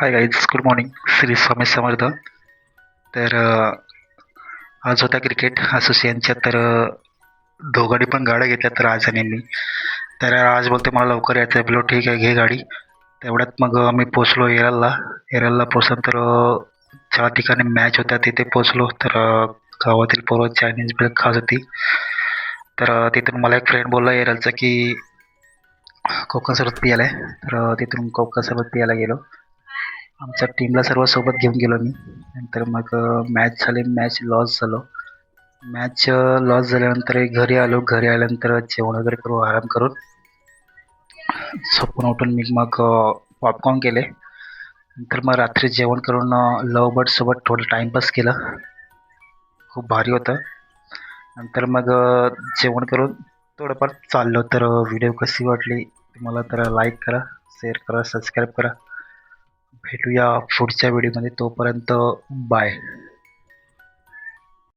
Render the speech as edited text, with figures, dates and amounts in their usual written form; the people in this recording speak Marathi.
हाय guys, good morning. Shri Swami Samarth. तर आज होता क्रिकेट असोसिएशनच्या. तर दोघांनी पण गाड्या घेतल्या. तर आज आणि मी, तर आज बोलते मला लवकर यायचं आहे. बोललो ठीक आहे, घे गाडी. तेवढ्यात मग मी पोचलो एरलला पोचल्यानंतर ज्या ठिकाणी मॅच होत्या तिथे पोचलो. तर गावातील पोरं चायनीज भेळ खात होती. तर तिथून मला एक फ्रेंड बोलला एरलचा की कोका सरबत पियाला आहे. तर तिथून कोका सरबत पियाला गेलो. आमच्या टीमला सर्व सोबत घेऊन गेलो मी. नंतर मग मॅच झाली. मॅच लॉस झालो. मॅच लॉस झाल्यानंतर घरी आलो. घरी आल्यानंतर जेवण वगैरे करून आराम करून झोपून उठून मी मग पॉपकॉर्न केले. नंतर मग रात्री जेवण करून लव बर्डसोबत थोडं टाईमपास केला. खूप भारी होतं. नंतर मग जेवण करून थोडंफार चाललो. तर व्हिडिओ कशी वाटली तुम्हाला तर लाईक करा, शेअर करा, सबस्क्राईब करा. भेटूया पुढच्या व्हिडिओमध्ये. तोपर्यंत बाय.